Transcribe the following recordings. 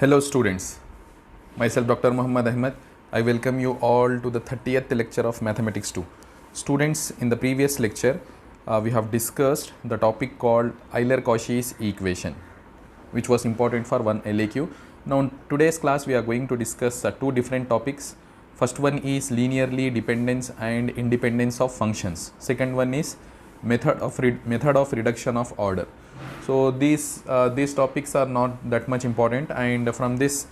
Hello students, myself Dr. Muhammad Ahmed. I welcome you all to the 30th lecture of Mathematics 2. Students, in the previous lecture, we have discussed the topic called Euler-Cauchy's equation, which was important for one LAQ. Now in today's class we are going to discuss two different topics. First one is linearly dependence and independence of functions. Second one is method of reduction of order. So these topics are not that much important, and from this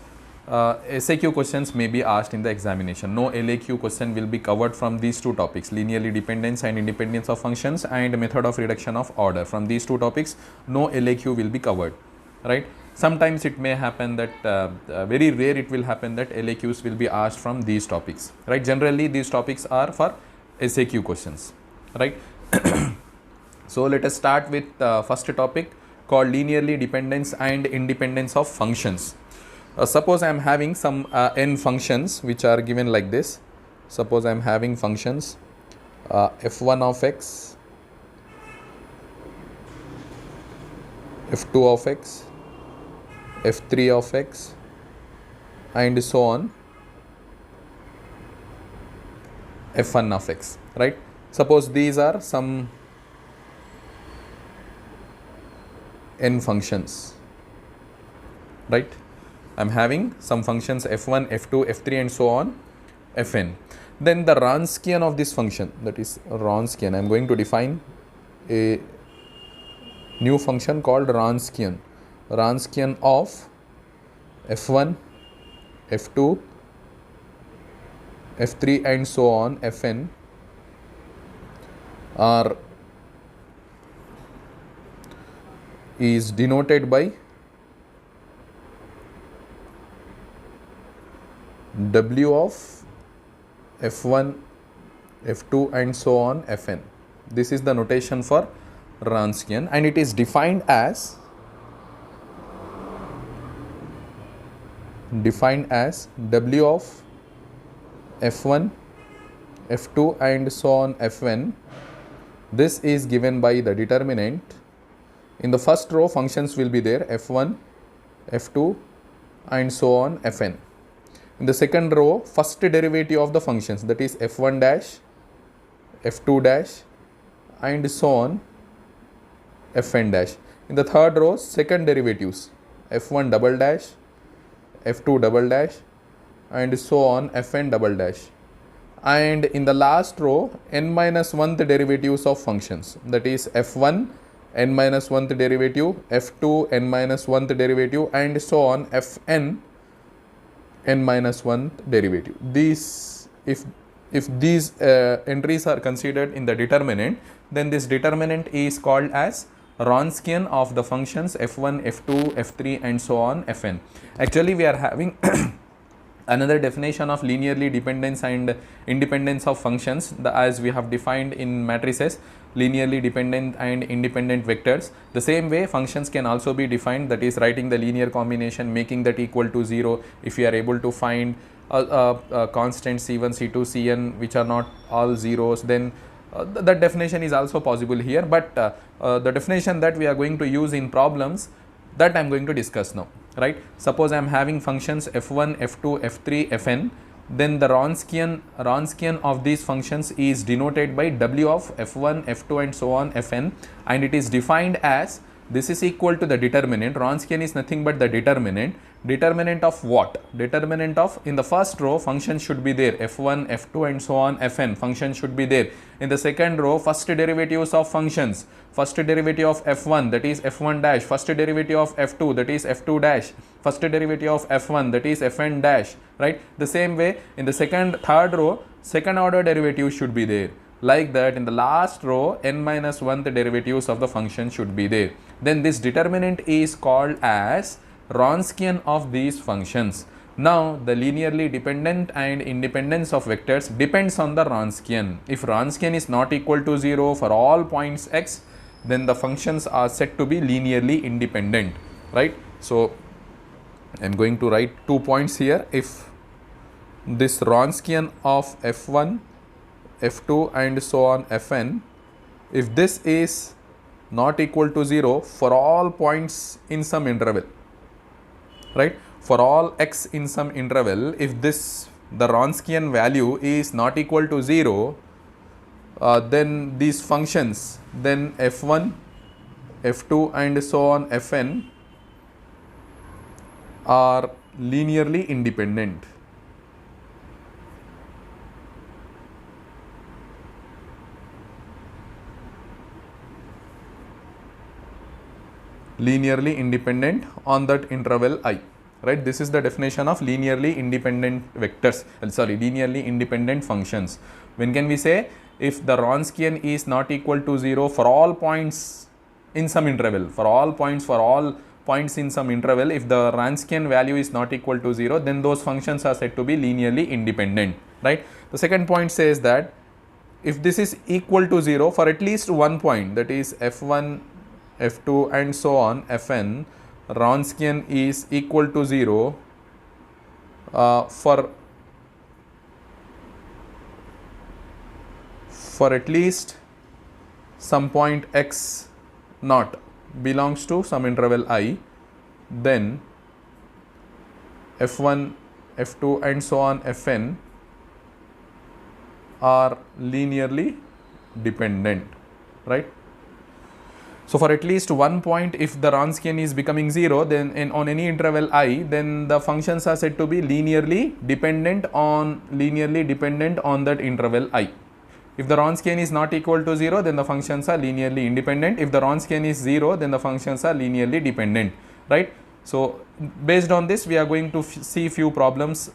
SAQ questions may be asked in the examination. No LAQ question will be covered from these two topics, linearly dependence and independence of functions and method of reduction of order. From these two topics no LAQ will be covered, right? Sometimes it may happen that very rare it will happen that LAQs will be asked from these topics, right? Generally these topics are for SAQ questions, right? So let us start with first topic called linearly dependence and independence of functions. Suppose I am having some n functions which are given like this. Suppose I am having functions f1 of x, f2 of x, f3 of x, and so on, f1 of x, right? Suppose these are some n functions, right? I am having some functions f1, f2, f3 and so on, fn. Then the Wronskian of this function, that is Wronskian, I am going to define a new function called Wronskian. Wronskian of f1, f2, f3 and so on, fn is denoted by w of f1, f2 and so on, fn. This is the notation for Wronskian, and it is defined as w of f1, f2 and so on, fn. This is given by the determinant. In the first row functions will be there f1, f2 and so on, fn. In the second row, first derivative of the functions, that is f1 dash, f2 dash and so on, fn dash. In the third row, second derivatives, f1 double dash, f2 double dash and so on, fn double dash. And in the last row, n minus 1th derivatives of functions, that is f1 n minus 1th derivative, f2 n minus 1th derivative and so on, fn n minus 1th derivative. These, if these entries are considered in the determinant, then this determinant is called as Wronskian of the functions f1, f2, f3 and so on, fn. Actually we are having another definition of linearly dependence and independence of functions, as we have defined in matrices, linearly dependent and independent vectors. The same way functions can also be defined, that is writing the linear combination, making that equal to 0 if you are able to find a constant c1, c2, cn which are not all zeros, then that definition is also possible here. But the definition that we are going to use in problems, that I am going to discuss now, right? Suppose I am having functions f1, f2, f3, fn. Then the Wronskian of these functions is denoted by w of f1, f2 and so on, fn, and it is defined as, this is equal to the determinant. Wronskian is nothing but the determinant. Determinant of what? Determinant of, in the first row function should be there, f1, f2 and so on, fn, function should be there. In the second row, first derivatives of functions, first derivative of f1, that is f1 dash, first derivative of f2, that is f2 dash, first derivative of f1, that is fn dash, right? The same way in the third row, second order derivative should be there. Like that, in the last row, n minus 1th derivatives of the function should be there. Then this determinant is called as Wronskian of these functions. Now the linearly dependent and independence of vectors depends on the Wronskian. If Wronskian is not equal to 0 for all points x, then the functions are said to be linearly independent, right? So I am going to write 2 points here. If this Wronskian of f1, f2 and so on, fn, if this is not equal to 0 for all points in some interval, right? for all x in some interval, if the Wronskian value is not equal to 0, then these functions, then f1, f2 and so on fn are linearly independent. Linearly independent on that interval I, right? This is the definition of linearly independent vectors, linearly independent functions. When can we say? If the Wronskian is not equal to 0 for all points in some interval, for all points in some interval, if the Wronskian value is not equal to 0, then those functions are said to be linearly independent, right? The second point says that if this is equal to 0 for at least one point, that is f1, f2 and so on fn, Wronskian is equal to 0 for at least some point x naught belongs to some interval I, then f1, f2 and so on fn are linearly dependent, right? So for at least one point, if the Wronskian is becoming 0, then on any interval I, then the functions are said to be linearly dependent on that interval I. If the Wronskian is not equal to 0, then the functions are linearly independent. If the Wronskian is 0, then the functions are linearly dependent, right? So based on this, we are going to see few problems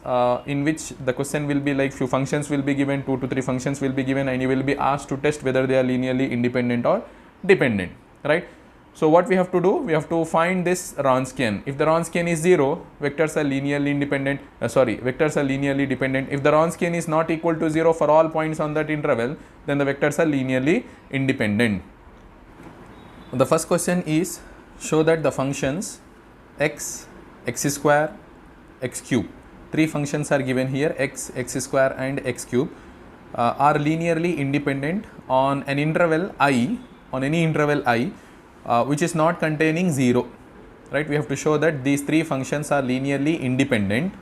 in which the question will be like few functions will be given, 2 to 3 functions will be given, and you will be asked to test whether they are linearly independent or dependent, right? So what we have to do, we have to find this Wronskian. If the Wronskian is 0, vectors are linearly independent, vectors are linearly dependent. If the Wronskian is not equal to 0 for all points on that interval, then the vectors are linearly independent. The first question is, show that the functions x, x square, x cube, 3 functions are given here, x, x square and x cube are linearly independent on an interval I, on any interval I, which is not containing 0, right? We have to show that these 3 functions are linearly independent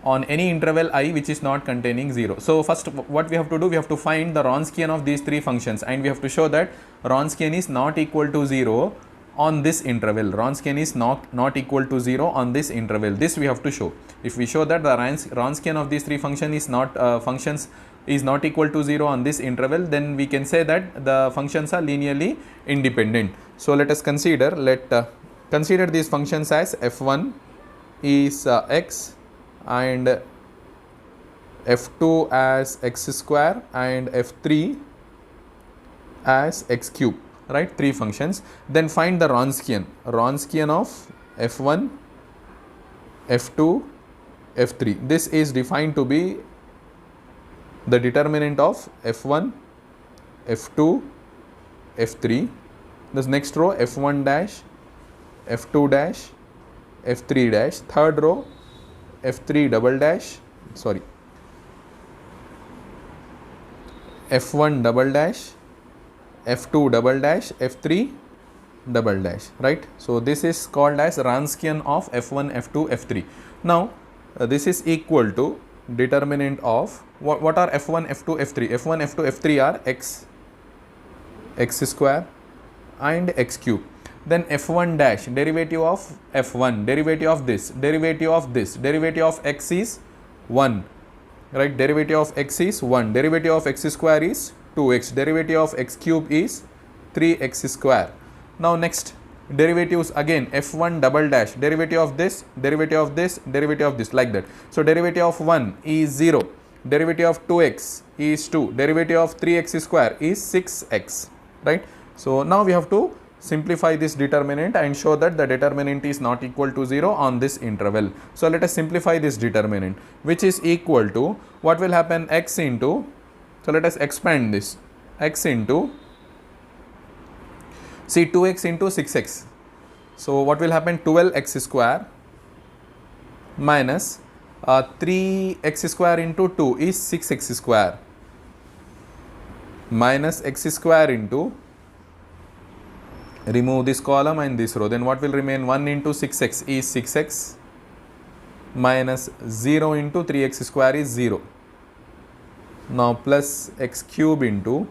on any interval I which is not containing 0. So first what we have to do, we have to find the Wronskian of these 3 functions, and we have to show that Wronskian is not equal to 0 on this interval. Wronskian is not equal to 0 on this interval. This we have to show. If we show that the Wronskian of these 3 functions is not equal to 0 on this interval, then we can say that the functions are linearly independent. So let us consider, consider these functions as f1 is x and f2 as x square and f3 as x cube, right? 3 functions. Then find the Wronskian of f1, f2, f3. This is defined to be the determinant of f1, f2, f3. This next row f1 dash, f2 dash, f3 dash. Third row f3 double dash, f1 double dash, f2 double dash, f3 double dash, right? So this is called as Wronskian of f1, f2, f3. Now this is equal to determinant of what are f1, f2, f3? f1, f2, f3 are x, x square and x cube. Then f1 dash, derivative of f1, derivative of this, derivative of this, derivative of x is 1, right? Derivative of x is 1, derivative of x square is 2x, derivative of x cube is 3x square. Now next derivatives again, f1 double dash, derivative of this, derivative of this, derivative of this, like that. So derivative of 1 is 0, derivative of 2x is 2, derivative of 3x square is 6x, right? So now we have to simplify this determinant and show that the determinant is not equal to 0 on this interval. So let us simplify this determinant, which is equal to, what will happen, x into, so let us expand this, x into, see 2x into 6x. So what will happen, 12x square minus 3x square into 2 is 6x square minus x square into, remove this column and this row, then what will remain, 1 into 6x is 6x minus 0 into 3x square is 0. Now plus x cube into,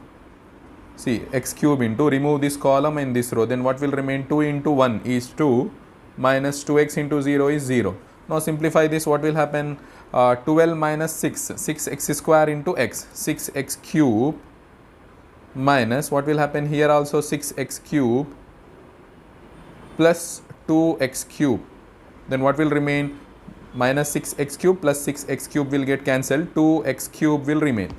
see, x cube into, remove this column and this row, then what will remain? 2 into 1 is 2, minus 2x into 0 is 0. Now simplify this, what will happen? 12 minus 6, 6x square into x, 6x cube, minus what will happen here also? 6x cube plus 2x cube. Then what will remain? Minus 6x cube plus 6x cube will get cancelled, 2x cube will remain,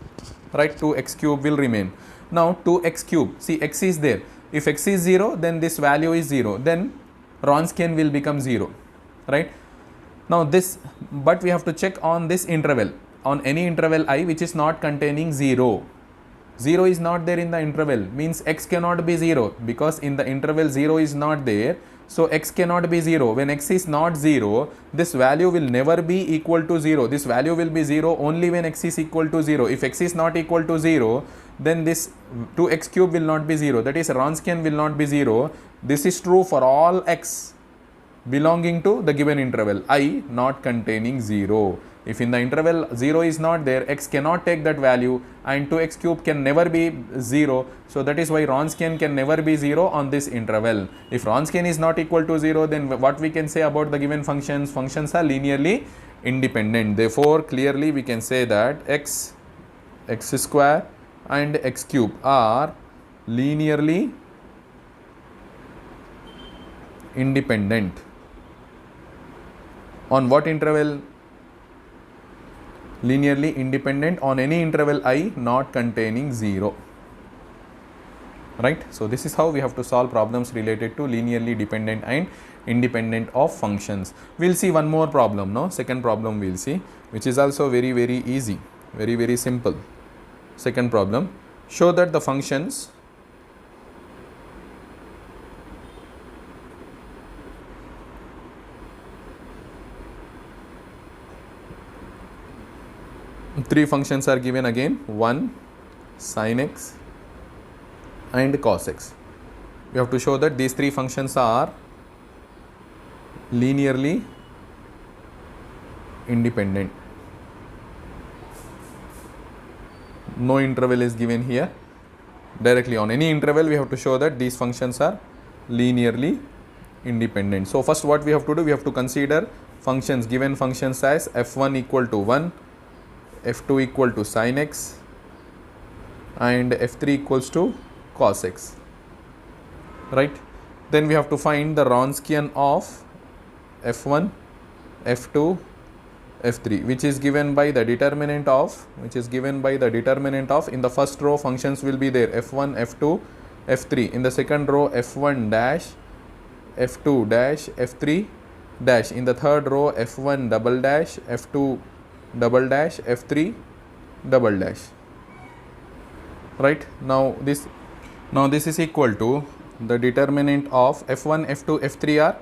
right? 2x cube will remain. Now 2x cube, see, x is there. If x is 0, then this value is 0, then Wronskian will become 0, right? Now this, but we have to check on this interval, on any interval I which is not containing 0. 0 is not there in the interval, means x cannot be 0, because in the interval 0 is not there. So x cannot be 0. When x is not 0, this value will never be equal to 0. This value will be 0 only when x is equal to 0. If x is not equal to 0, then this 2x cube will not be 0. That is, Wronskian will not be 0. This is true for all x belonging to the given interval I not containing 0. If in the interval 0 is not there, x cannot take that value, and 2x cube can never be 0. So that is why Wronskian can never be 0 on this interval. If Wronskian is not equal to 0, then what we can say about the given functions? Functions are linearly independent. Therefore, clearly we can say that x square and x cube are linearly independent. On what interval? Linearly independent on any interval I not containing 0, right? So this is how we have to solve problems related to linearly dependent and independent of functions. We'll see one more problem now, second problem we'll see, which is also very easy, very simple. Second problem, show that the functions three functions are given again, 1 sin x and cos x. We have to show that these three functions are linearly independent. No interval is given here. Directly on any interval we have to show that these functions are linearly independent. So first what we have to do, we have to consider functions, given functions as f1 equal to 1, f2 equal to sin x and f3 equals to cos x, right? Then we have to find the Wronskian of f1, f2, f3, which is given by the determinant of, in the first row functions will be there, f1, f2, f3. In the second row, f1 dash, f2 dash, f3 dash. In the third row, f1 double dash, f2 double dash, f3 double dash, right? Now this is equal to the determinant of f1, f2, f3 are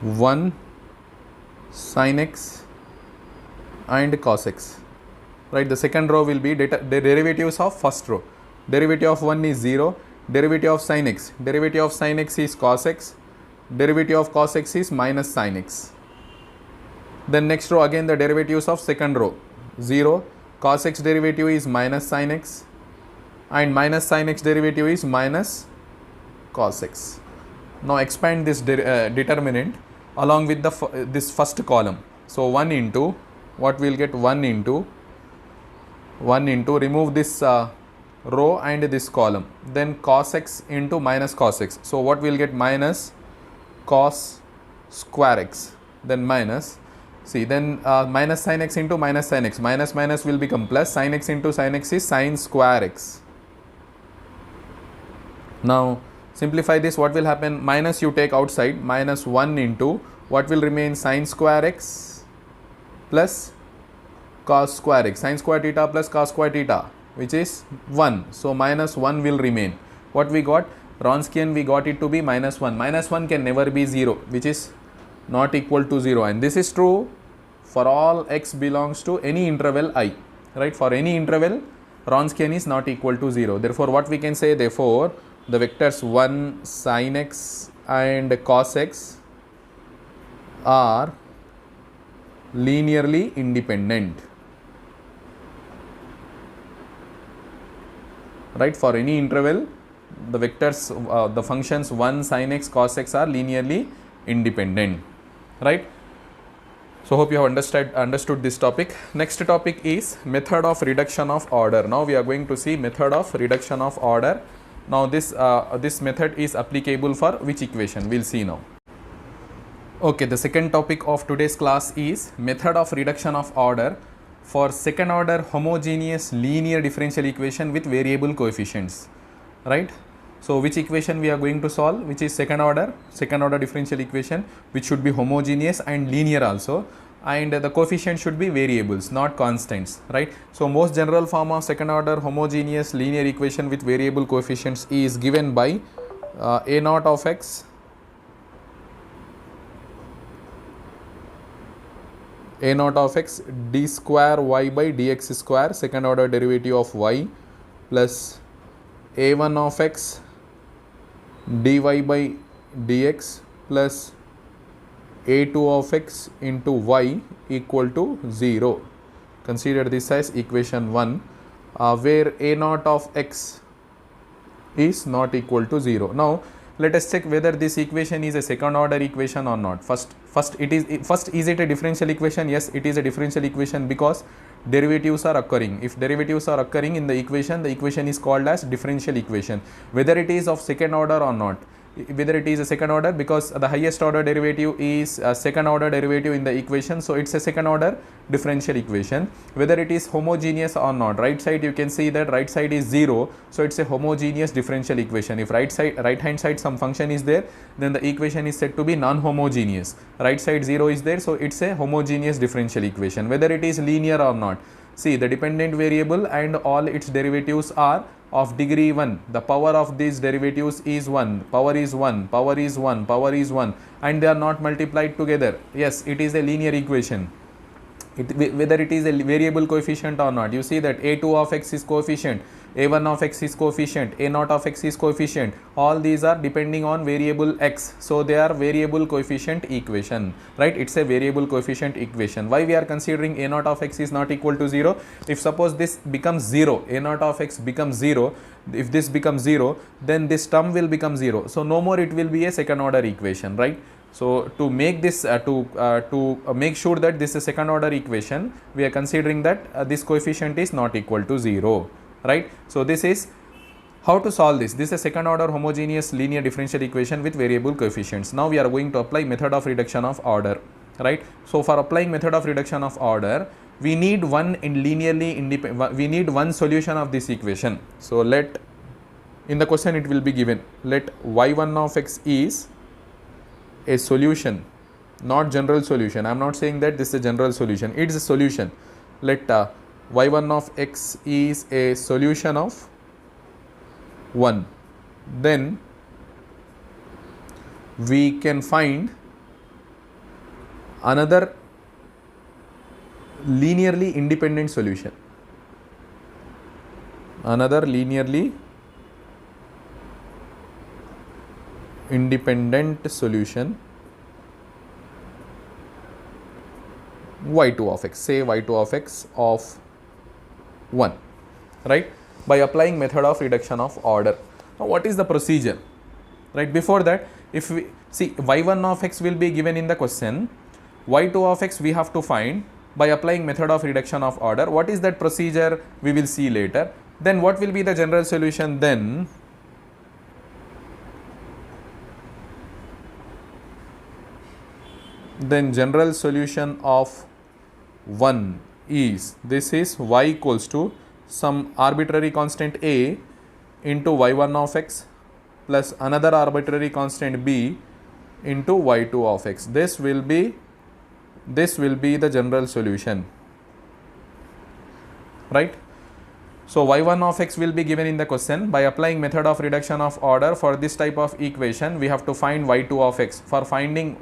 1 sin x and cos x, right? The second row will be the derivatives of first row. Derivative of 1 is 0, derivative of sin x is cos x, derivative of cos x is minus sin x. Then next row again the derivatives of second row, 0, cos x derivative is minus sin x and minus sin x derivative is minus cos x. Now expand this determinant along with this first column. So 1 into, what we will get, 1 into remove this row and this column, then cos x into minus cos x. So what we will get, minus cos square x, then minus, see, then minus sin x into minus sin x, minus will become plus, sin x into sin x is sin square x. Now simplify this, what will happen, minus you take outside, minus 1 into, what will remain, sin square x plus cos square x, sin square theta plus cos square theta, which is 1. So minus 1 will remain. What we got, Wronskian, we got it to be minus 1. Minus 1 can never be 0, which is not equal to 0, and this is true for all x belongs to any interval I, right? For any interval, Wronskian is not equal to 0. Therefore what we can say, therefore the vectors 1 sin x and cos x are linearly independent. Right, for any interval the vectors the functions 1 sin x cos x are linearly independent. Right, so hope you have understood this topic. Next topic is method of reduction of order. Now we are going to see method of reduction of order. Now this method is applicable for which equation? We'll see now. Okay, the second topic of today's class is method of reduction of order for second order homogeneous linear differential equation with variable coefficients. Right, so which equation we are going to solve, which is second order differential equation, which should be homogeneous and linear also, and the coefficient should be variables, not constants. Right, so most general form of second order homogeneous linear equation with variable coefficients is given by a naught of x d square y by dx square second order derivative of y plus a1 of x dy by dx plus a2 of x into y equal to 0. Consider this as equation 1 where a naught of x is not equal to 0. Now let us check whether this equation is a second order equation or not. First is it a differential equation? Yes, it is a differential equation because derivatives are occurring. If derivatives are occurring in the equation is called as differential equation. Whether it is of second order or not, whether it is a second order because the highest order derivative is a second order derivative in the equation, so it's a second order differential equation. Whether it is homogeneous or not, right side you can see that right side is 0, so it's a homogeneous differential equation. If right hand side some function is there, then the equation is said to be non-homogeneous. Right side 0 is there, so it's a homogeneous differential equation. Whether it is linear or not, see the dependent variable and all its derivatives are of degree 1. The power of these derivatives is 1, power is 1, power is 1, power is 1, and they are not multiplied together. Yes, it is a linear equation. Whether it is a variable coefficient or not, you see that a2 of x is coefficient, a1 of x is coefficient, a0 of x is coefficient, all these are depending on variable x, so they are variable coefficient equation. Right, it's a variable coefficient equation. Why we are considering a0 of x is not equal to 0? If suppose this becomes 0, a0 of x becomes 0, if this becomes 0, then this term will become 0, so no more it will be a second order equation. Right, so to make this make sure that this is a second order equation, we are considering that this coefficient is not equal to 0. Right, so this is how to solve this. This is a second order homogeneous linear differential equation with variable coefficients. Now we are going to apply method of reduction of order. Right, so for applying method of reduction of order, we need one solution of this equation. So let, in the question it will be given, let y1 of x is a solution, not general solution. I am not saying that this is a general solution, it is a solution. Let y1 of x is a solution of 1, then we can find another linearly independent solution, another linearly independent solution y2 of x, say y2 of x of 1, right, by applying method of reduction of order. Now what is the procedure? Right, before that, if we see y1 of x will be given in the question, y2 of x we have to find by applying method of reduction of order. What is that procedure? We will see later. Then what will be the general solution? Then general solution of 1 is, this is y equals to some arbitrary constant a into y1 of x plus another arbitrary constant b into y2 of x. This will be the general solution. Right, so y1 of x will be given in the question. By applying method of reduction of order for this type of equation, we have to find y2 of x. For finding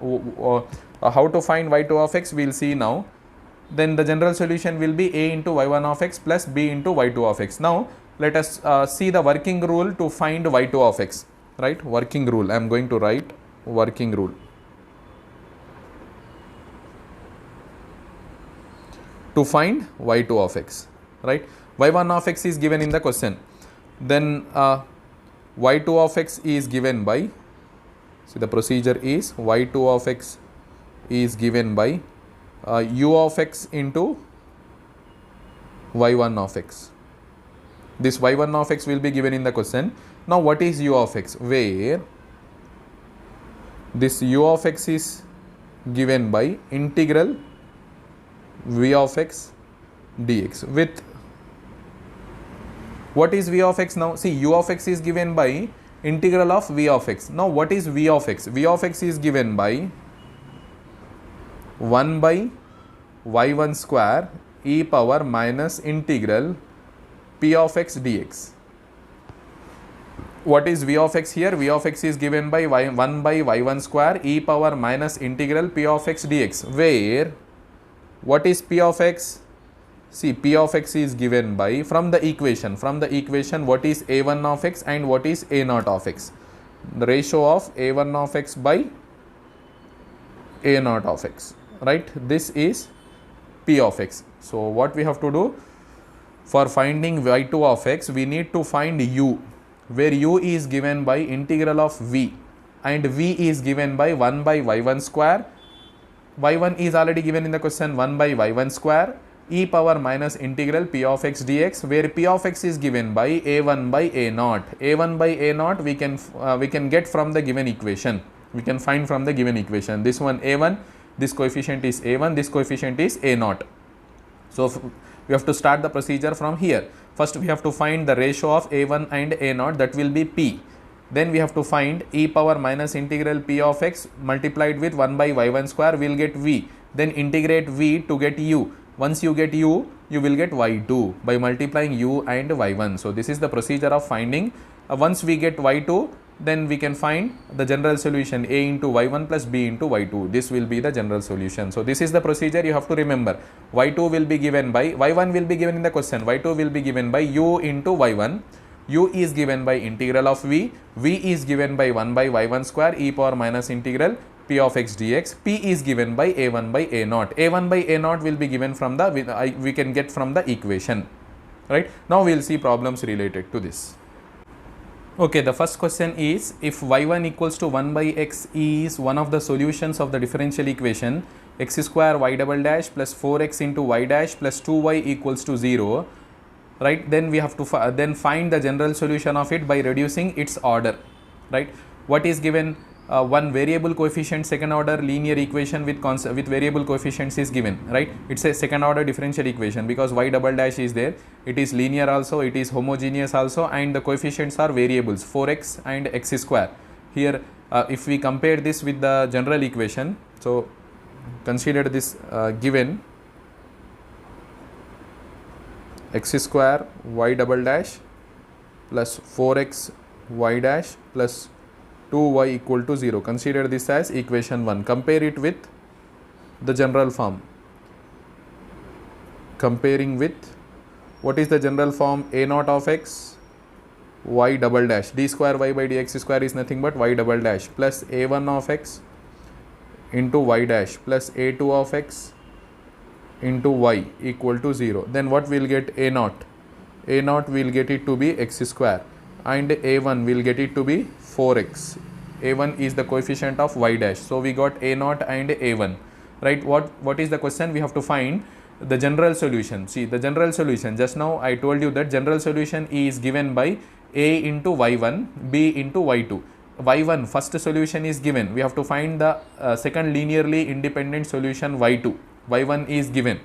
how to find y2 of x, we will see now. Then the general solution will be a into y1 of x plus b into y2 of x. Now let us see the working rule to find y2 of x. Right, working rule, I am going to write working rule. To find y2 of x, right? y1 of x is given in the question. Then y2 of x is given by, so the procedure is y2 of x is given by u of x into y1 of x. This y1 of x will be given in the question. Now what is u of x? Where this u of x is given by integral v of x dx with, what is v of x now? See, u of x is given by integral of v of x. Now what is v of x? V of x is given by 1 by y1 square e power minus integral p of x dx. What is v of x here? V of x is given by 1 by y1 square e power minus integral p of x dx, where what is p of x? See, p of x is given by, from the equation what is a1 of x and what is a0 of x. The ratio of a1 of x by a0 of x, right? This is p of x. So what we have to do for finding y2 of x, we need to find u, where u is given by integral of v and v is given by 1 by y1 square. y1 is already given in the question, 1 by y1 square e power minus integral p of x dx, where p of x is given by a1 by a0. a1 by a0 we can get from the given equation. We can find from the given equation. This one a1, this coefficient is a1, this coefficient is a0. So we have to start the procedure from here. First we have to find the ratio of a1 and a0, that will be p. Then we have to find e power minus integral p of x multiplied with 1 by y1 square, we will get v. Then integrate v to get u. Once you get u, you will get y2 by multiplying u and y1. So this is the procedure of finding. Once we get y2, then we can find the general solution, a into y1 plus b into y2. This will be the general solution. So this is the procedure you have to remember. y2 will be given by, y1 will be given in the question, y2 will be given by u into y1. u is given by integral of v, v is given by 1 by y1 square e power minus integral p of x dx, p is given by a1 by a0. a1 by a0 will be given from the, we can get from the equation, right? Now we will see problems related to this. Okay, the first question is, if y1 equals to 1 by x is one of the solutions of the differential equation x square y double dash plus 4x into y dash plus 2y equals to 0, right? Then we have to then find the general solution of it by reducing its order, right? What is given? One variable coefficient second order linear equation with variable coefficients is given, right? It's a second order differential equation because y double dash is there. It is linear also, it is homogeneous also, and the coefficients are variables 4x and x square. Here if we compare this with the general equation, so consider this given x square y double dash plus 4x y dash plus 2y equal to 0. Consider this as equation 1. Compare it with the general form. Comparing with, what is the general form? a0 of x y double dash, d square y by dx square is nothing but y double dash plus a1 of x into y dash plus a2 of x into y equal to 0. Then what we will get? a0. a0 we will get it to be x square and a1 we will get it to be 4x. a1 is the coefficient of y dash. So we got a0 and a1, right? What is the question? We have to find the general solution. See, the general solution, just now I told you that general solution is given by a into y1, b into y2. y1 first solution is given. We have to find the second linearly independent solution y2. y1 is given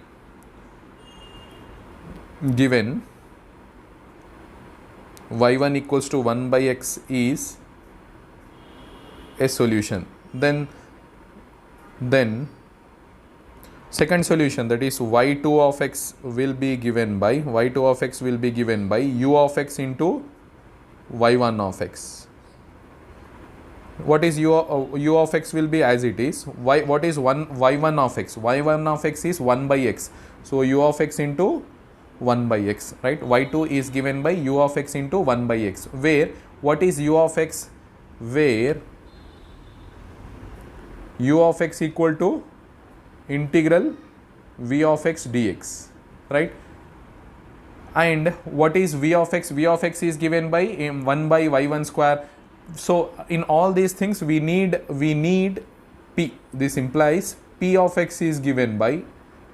y1 equals to 1 by x is a solution. Then second solution, that is y2 of x will be given by u of x into y1 of x. What is u of x will be as it is. What is y1 of x? y1 of x is 1 by x. So u of x into 1 by x, right? y2 is given by u of x into 1 by x, where what is u of x? Where u of x equal to integral v of x dx, right? And what is v of x? V of x is given by 1 by y1 square. So in all these things we need p. This implies p of x is given by,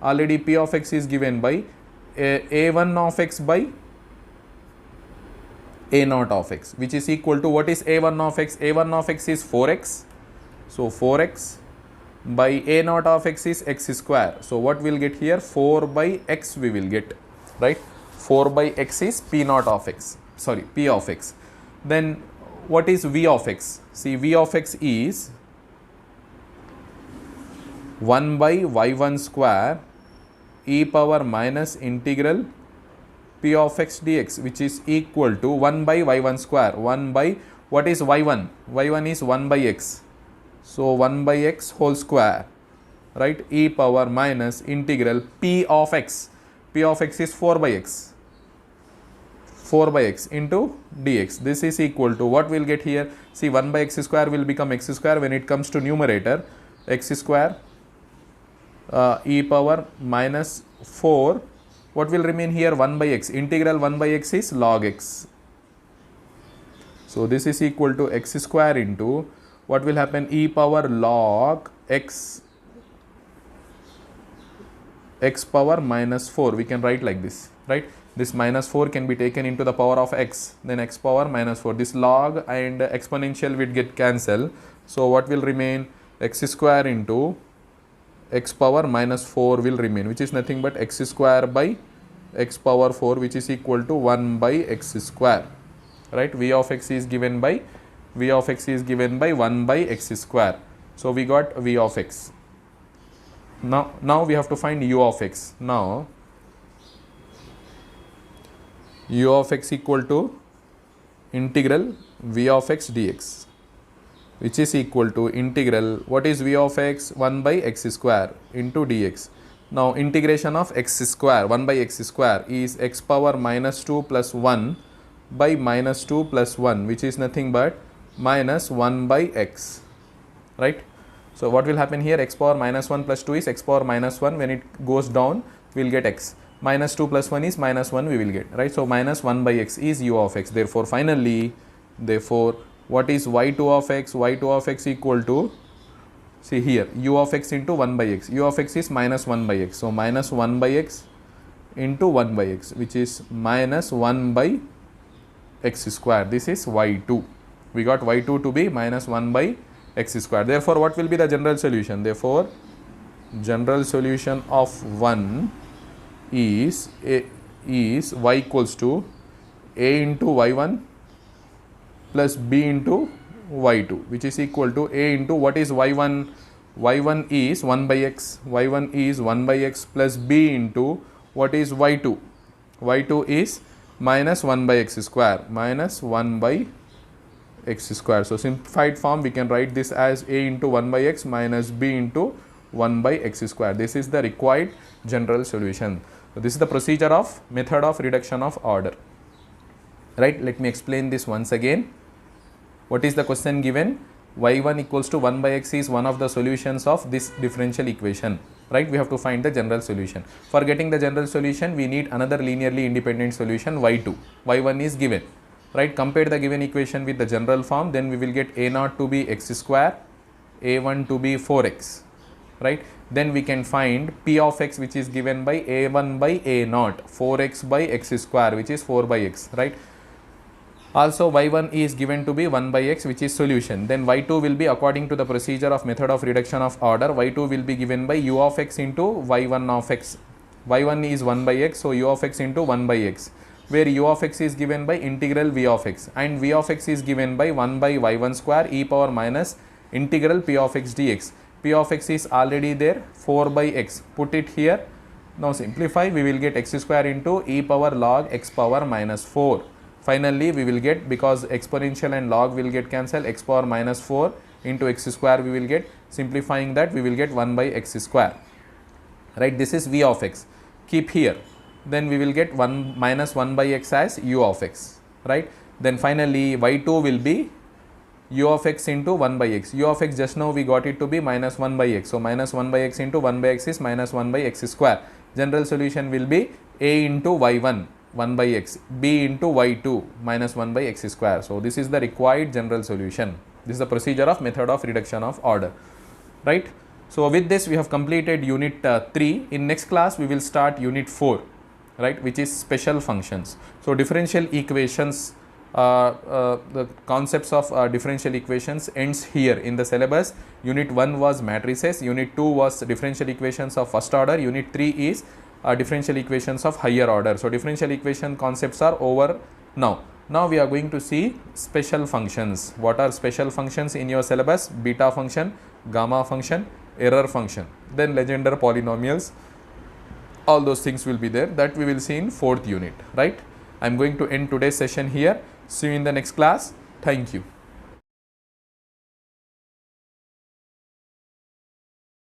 already p of x is given by a1 of x by a naught of x, which is equal to, what is a1 of x? A1 of x is 4x. So 4x by a naught of x is x square. So what we'll get here? 4 by x we will get, right? 4 by x is p naught of x, sorry, p of x. Then what is v of x? See, v of x is 1 by y1 square e power minus integral p of x dx, which is equal to 1 by y1 square. 1 by, what is y1? y1 is 1 by x. So 1 by x whole square, right? E power minus integral p of x. P of x is 4 by x. 4 by x into dx. This is equal to, what we'll get here? See, 1 by x square will become x square when it comes to numerator. X square e power minus 4. What will remain here? 1 by x. Integral 1 by x is log x. So this is equal to x square into, what will happen? E power log x power minus 4. We can write like this, right? This minus 4 can be taken into the power of x, then x power minus 4. This log and exponential will get cancelled. So what will remain? X square into x power minus 4 will remain, which is nothing but x square by x power 4, which is equal to 1 by x square, right? V of x is given by 1 by x square. So we got v of x. Now we have to find u of x. Now u of x equal to integral v of x dx, which is equal to integral, what is v of x? 1 by x square into dx. Now integration of x square, 1 by x square, is x power minus 2 plus 1 by minus 2 plus 1, which is nothing but minus 1 by x, right? So what will happen here? X power minus 1 plus 2 is x power minus 1. When it goes down, we will get x. Minus 2 plus 1 is minus 1 we will get, right? So minus 1 by x is u of x. Therefore finally, what is y2 of x? Y2 of x equal to, see here, u of x into 1 by x. U of x is minus 1 by x. So minus 1 by x into 1 by x, which is minus 1 by x square. This is y2. We got y2 to be minus 1 by x square. Therefore what will be the general solution? Therefore general solution of 1 is y equals to a into y1 plus b into y2, which is equal to a into, what is y1? y1 is 1 by x. y1 is 1 by x plus b into, what is y2? y2 is minus 1 by x square, minus 1 by x square. So simplified form we can write this as a into 1 by x minus b into 1 by x square. This is the required general solution. So this is the procedure of method of reduction of order, right? Let me explain this once again. What is the question given? y1 equals to 1 by x is one of the solutions of this differential equation, right? We have to find the general solution. For getting the general solution, we need another linearly independent solution, y2. y1 is given, right? Compare the given equation with the general form, then we will get a0 to be x square, a1 to be 4x, right? Then we can find p of x, which is given by a1 by a0, 4x by x square, which is 4 by x, right? Also y1 is given to be 1 by x, which is solution. Then y2 will be, according to the procedure of method of reduction of order, y2 will be given by u of x into y1 of x. y1 is 1 by x, so u of x into 1 by x, where u of x is given by integral v of x, and v of x is given by 1 by y1 square e power minus integral p of x dx. P of x is already there, 4 by x. Put it here. Now simplify, we will get x square into e power log x power minus 4. Finally, we will get, because exponential and log will get cancelled, x power minus 4 into x square we will get. Simplifying that, we will get 1 by x square, right? This is v of x. Keep here. Then we will get 1 minus 1 by x as u of x, right? Then finally y2 will be u of x into 1 by x. U of x just now we got it to be minus 1 by x. So minus 1 by x into 1 by x is minus 1 by x square. General solution will be a into y1 1 by x, b into y2 minus 1 by x square. So this is the required general solution. This is the procedure of method of reduction of order, right? So with this we have completed unit 3. In next class we will start unit 4, right, which is special functions. So differential equations, the concepts of differential equations ends here in the syllabus. Unit 1 was matrices, unit 2 was differential equations of first order, unit 3 is differential equations of higher order. So differential equation concepts are over now. Now we are going to see special functions. What are special functions in your syllabus? Beta function, gamma function, error function, then Legendre polynomials. All those things will be there, that we will see in 4th unit, right? I am going to end today's session here. See you in the next class. Thank you.